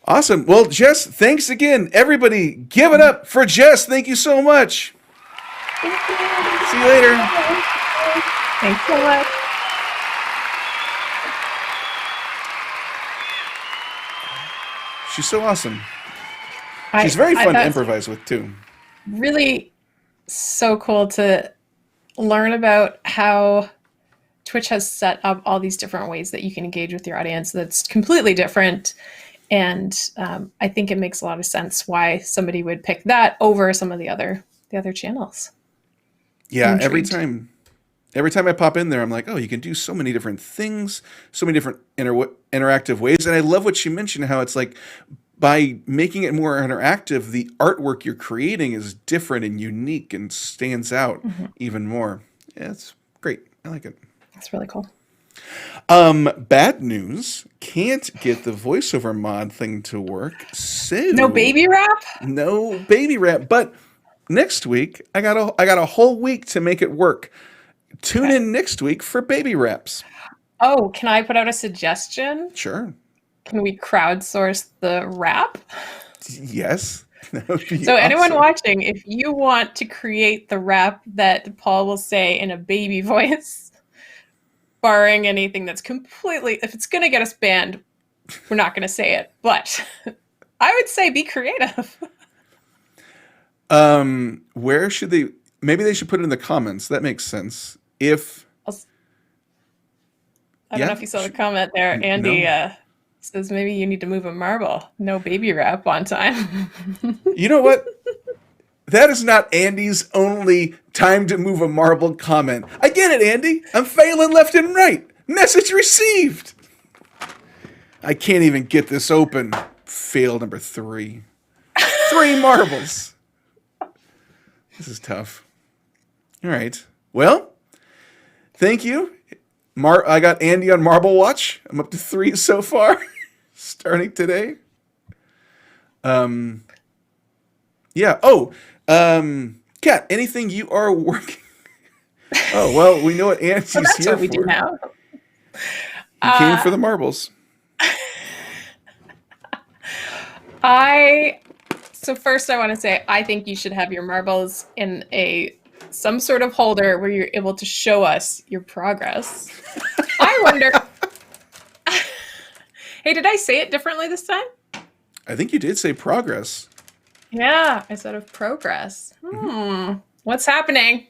Awesome. Well, Jess, thanks again. Everybody, give it up for Jess. Thank you so much. Thank you. See you later. Thanks so much. She's so awesome. She's very fun to improvise with, too. Really so cool to learn about how Twitch has set up all these different ways that you can engage with your audience that's completely different. And I think it makes a lot of sense why somebody would pick that over some of the other channels. Yeah, every time I pop in there, I'm like, oh, you can do so many different things, so many different interactive ways. And I love what she mentioned, how it's like by making it more interactive, the artwork you're creating is different and unique and stands out even more. Yeah, it's great. I like it. That's really cool. Bad news. Can't get the voiceover mod thing to work. So no baby rap? No baby rap. But next week, I got a whole week to make it work. Tune in next week for baby raps. Oh, can I put out a suggestion? Sure. Can we crowdsource the rap? Yes. That would be so awesome. Anyone watching, if you want to create the rap that Paul will say in a baby voice, barring anything that's completely, if it's going to get us banned, we're not going to say it. But I would say be creative. Where should they? Maybe they should put it in the comments. That makes sense. I don't know if you saw the comment there. Andy says maybe you need to move a marble. No baby rap on time. You know what? That is not Andy's only time to move a marble comment. I get it, Andy. I'm failing left and right. Message received. I can't even get this open. Fail number 3. 3 marbles. This is tough. All right. Well, thank you. I got Andy on Marble Watch. I'm up to 3 so far, starting today. Yeah. Oh, Kat, anything you are working? Oh, well, we know what Andy's well, that's here what we for. do now. He came for the marbles. So first I want to say, I think you should have your marbles in some sort of holder where you're able to show us your progress. I wonder. Hey, did I say it differently this time? I think you did say progress. Yeah, I said of progress. What's happening?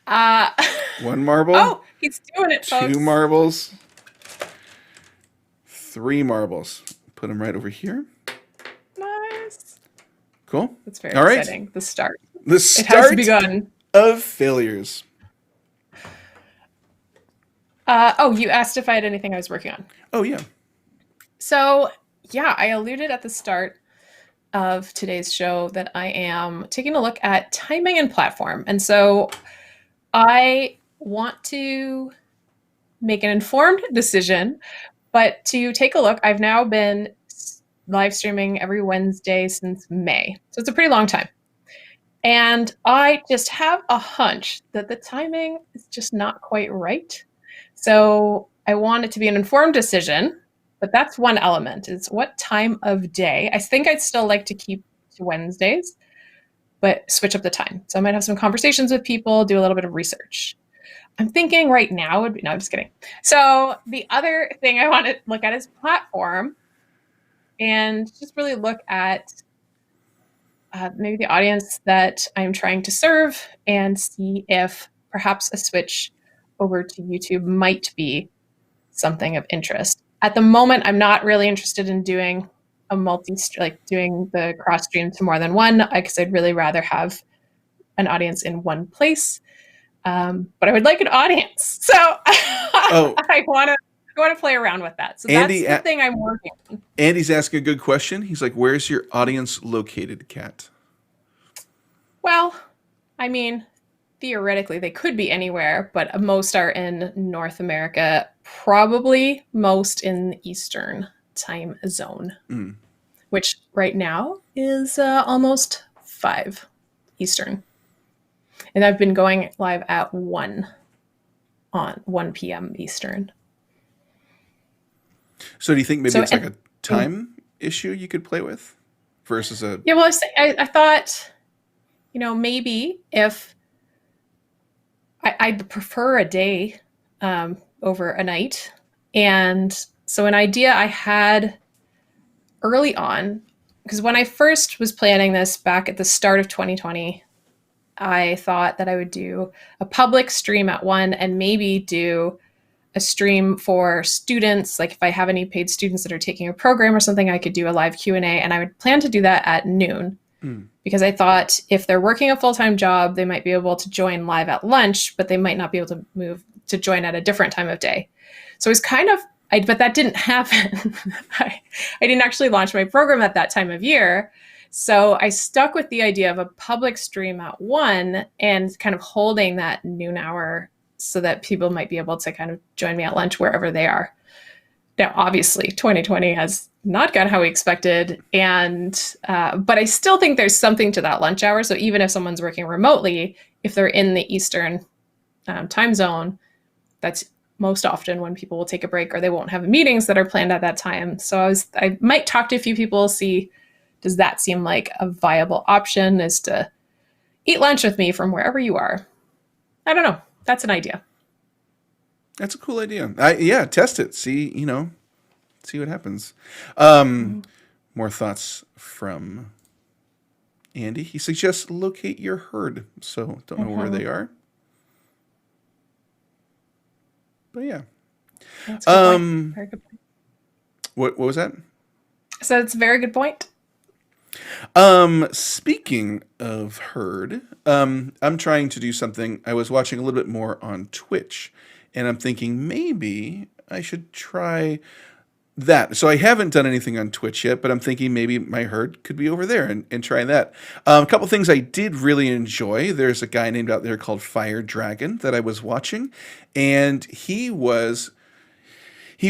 Uh, One marble, oh, he's doing it, two folks. marbles, three marbles. Put them right over here. Nice. Cool. That's very All right. exciting. The start. The It has start begun. of failures. Oh, you asked if I had anything I was working on. Oh, yeah. So, yeah, I alluded at the start of today's show that I am taking a look at timing and platform. And so I want to make an informed decision, but to take a look, I've now been live streaming every Wednesday since May. So it's a pretty long time. And I just have a hunch that the timing is just not quite right. So I want it to be an informed decision, but that's one element is what time of day. I think I'd still like to keep to Wednesdays, but switch up the time. So I might have some conversations with people, do a little bit of research. I'm thinking right now would be, no, I'm just kidding. So the other thing I want to look at is platform and just really look at maybe the audience that I'm trying to serve and see if perhaps a switch over to YouTube might be something of interest. At the moment, I'm not really interested in doing doing the cross stream to more than one because I'd really rather have an audience in one place. But I would like an audience, so Oh, I want to play around with that. So Andy, that's the thing I'm working on. Andy's asking a good question. He's like, "Where's your audience located, Kat?" Well, I mean, theoretically, they could be anywhere, but most are in North America, probably most in the Eastern time zone, which right now is almost 5 Eastern. And I've been going live at 1 on 1 p.m. Eastern. So do you think maybe it's like a time issue you could play with versus a... Yeah, well, I thought, maybe if I'd prefer a day over a night. And so an idea I had early on, because when I first was planning this back at the start of 2020, I thought that I would do a public stream at 1 and maybe do a stream for students. Like if I have any paid students that are taking a program or something, I could do a live Q&A, and I would plan to do that at noon. Because I thought if they're working a full-time job, they might be able to join live at lunch, but they might not be able to move to join at a different time of day. So it was but that didn't happen. I didn't actually launch my program at that time of year. So I stuck with the idea of a public stream at 1 and kind of holding that noon hour so that people might be able to kind of join me at lunch wherever they are. Now, obviously, 2020 has not gone how we expected, but I still think there's something to that lunch hour. So even if someone's working remotely, if they're in the Eastern time zone, that's most often when people will take a break or they won't have meetings that are planned at that time. So I might talk to a few people, see, does that seem like a viable option, is to eat lunch with me from wherever you are? I don't know. That's an idea. That's a cool idea. Yeah, test it. See what happens. More thoughts from Andy. He suggests locate your herd. So don't know where they are. But yeah. That's a good point. Very good point. What was that? So it's a very good point. Speaking of herd, I'm trying to do something. I was watching a little bit more on Twitch, and I'm thinking maybe I should try that. So I haven't done anything on Twitch yet, but I'm thinking maybe my herd could be over there and try that. A couple things I did really enjoy. There's a guy named out there called Fire Dragon that I was watching, and he was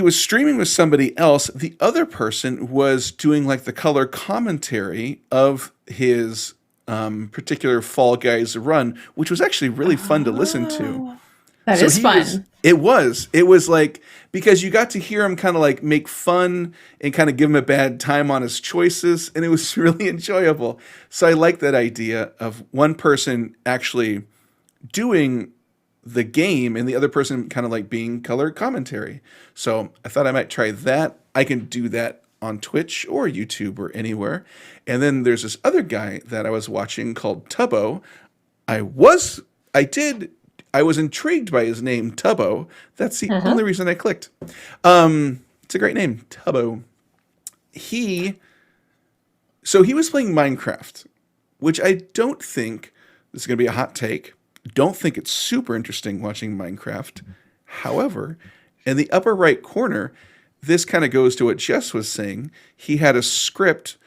streaming with somebody else. The other person was doing like the color commentary of his particular Fall Guys run, which was actually really fun to listen to. That is fun. It was like, because you got to hear him kind of like make fun and kind of give him a bad time on his choices, and it was really enjoyable. So I like that idea of one person actually doing the game and the other person kind of like being color commentary. So I thought I might try that. I can do that on Twitch or YouTube or anywhere. And then there's this other guy that I was watching called Tubbo. I was intrigued by his name, Tubbo. That's the only reason I clicked. It's a great name, Tubbo. So he was playing Minecraft, which I don't think, this is going to be a hot take, don't think it's super interesting watching Minecraft. However, in the upper right corner, this kind of goes to what Jess was saying. He had a script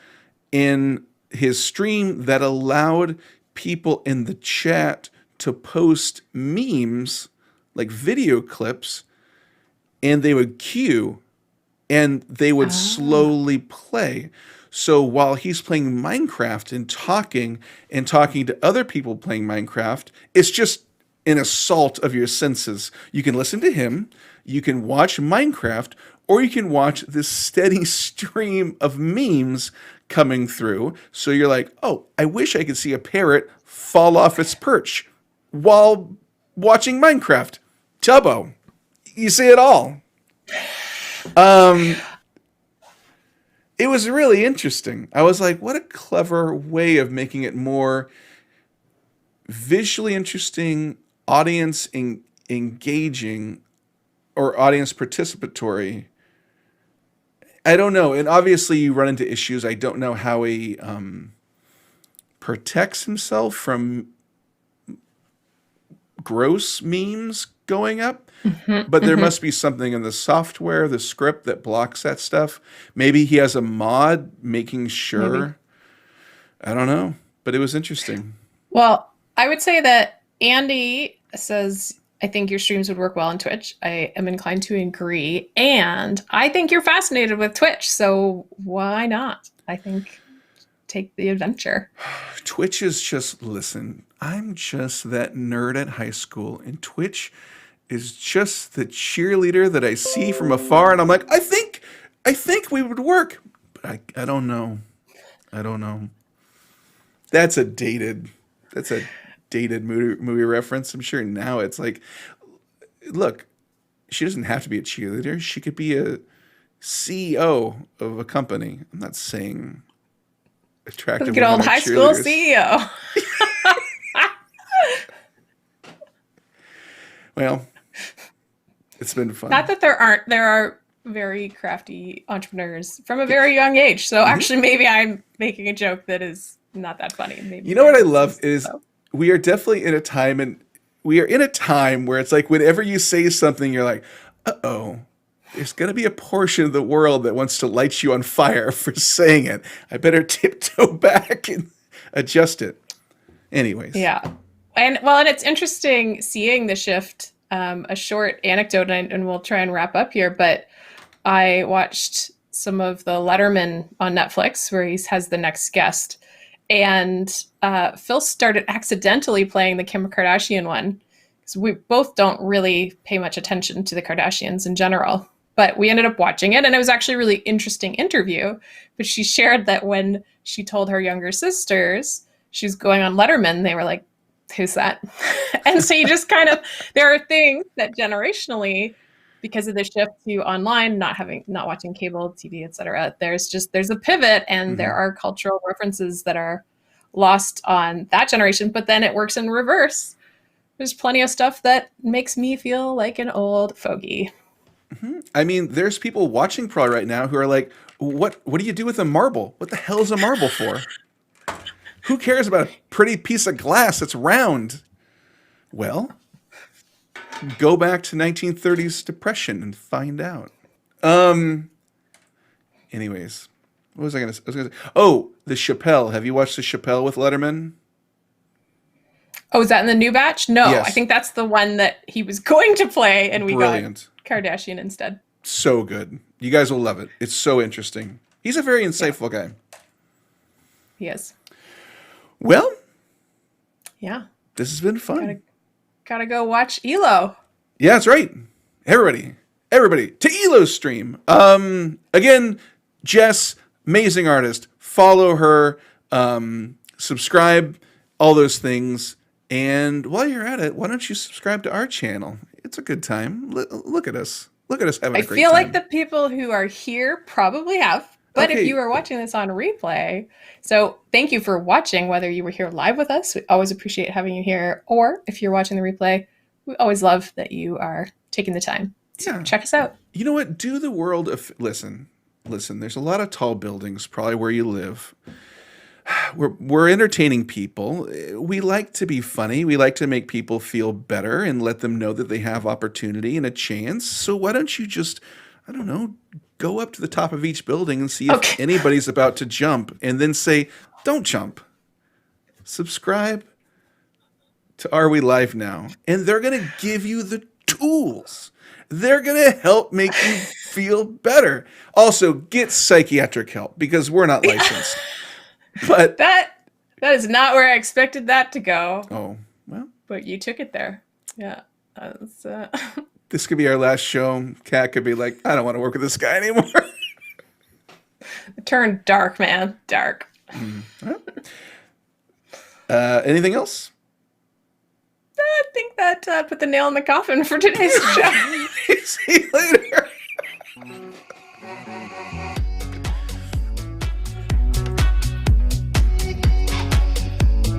in his stream that allowed people in the chat to post memes, like video clips, and they would queue and they would slowly play. So while he's playing Minecraft and talking to other people playing Minecraft, it's just an assault of your senses. You can listen to him, you can watch Minecraft, or you can watch this steady stream of memes coming through. So you're like, oh, I wish I could see a parrot fall off its perch while watching Minecraft. Tubbo, you see it all. It was really interesting. I was like, what a clever way of making it more visually interesting, audience engaging, or audience participatory. I don't know. And obviously you run into issues. I don't know how he protects himself from gross memes going up. But there must be something in the software, the script that blocks that stuff. Maybe he has a mod making sure. Maybe. I don't know. But it was interesting. Well, I would say that Andy says, I think your streams would work well on Twitch. I am inclined to agree. And I think you're fascinated with Twitch. So why not? I think take the adventure. Twitch is just, listen, I'm just that nerd at high school. And Twitch is just the cheerleader that I see from afar. And I'm like, I think we would work. But I don't know. I don't know. That's a dated movie reference. I'm sure now it's like, look, she doesn't have to be a cheerleader. She could be a CEO of a company. I'm not saying attractive. Good old high school CEO. Well, it's been fun. Not that there are very crafty entrepreneurs from a very young age. So actually, maybe I'm making a joke that is not that funny. Maybe you know what I love is we are definitely in a time, where it's like whenever you say something, you're like, uh-oh, there's going to be a portion of the world that wants to light you on fire for saying it. I better tiptoe back and adjust it. Anyways. Yeah. And it's interesting seeing the shift. A short anecdote, and we'll try and wrap up here, but I watched some of the Letterman on Netflix where he has The Next Guest, and Phil started accidentally playing the Kim Kardashian one, because we both don't really pay much attention to the Kardashians in general, but we ended up watching it, and it was actually a really interesting interview. But she shared that when she told her younger sisters she was going on Letterman, they were like, who's that? And so you just kind of, there are things that generationally, because of the shift to online, not watching cable TV, etc., there's a pivot, and there are cultural references that are lost on that generation, but then it works in reverse. There's plenty of stuff that makes me feel like an old fogey. I mean, there's people watching Pro right now who are like, what do you do with a marble? What the hell is a marble for? Who cares about a pretty piece of glass that's round? Well, go back to 1930s depression and find out. Anyways, what was I going to say? Oh, the Chappelle. Have you watched the Chappelle with Letterman? Oh, is that in the new batch? No, yes. I think that's the one that he was going to play, and we Brilliant. got Kardashian instead. So good. You guys will love it. It's so interesting. He's a very insightful guy. He is. Well, yeah, this has been fun. Gotta go watch ELO. Yeah, that's right. Everybody to ELO's stream. Again, Jess, amazing artist. Follow her, subscribe, all those things. And while you're at it, why don't you subscribe to our channel? It's a good time. Look at us. Look at us having a great time. I feel like the people who are here probably have, But if Okay. you are watching this on replay, so thank you for watching, whether you were here live with us. We always appreciate having you here. Or if you're watching the replay, we always love that you are taking the time to Yeah. check us out. You know what? Do the world of listen. There's a lot of tall buildings, probably where you live. We're entertaining people. We like to be funny. We like to make people feel better and let them know that they have opportunity and a chance. So why don't you just, I don't know, go up to the top of each building and see if Okay. anybody's about to jump, and then say, "Don't jump. Subscribe to Are We Live Now?" And they're gonna give you the tools. They're gonna help make you feel better. Also, get psychiatric help because we're not licensed. But That is not where I expected that to go, oh, well, but you took it there. Yeah. That's, this could be our last show. Kat could be like, I don't want to work with this guy anymore. it turned dark, man. Dark. Anything else? I think that put the nail in the coffin for today's show. See you later.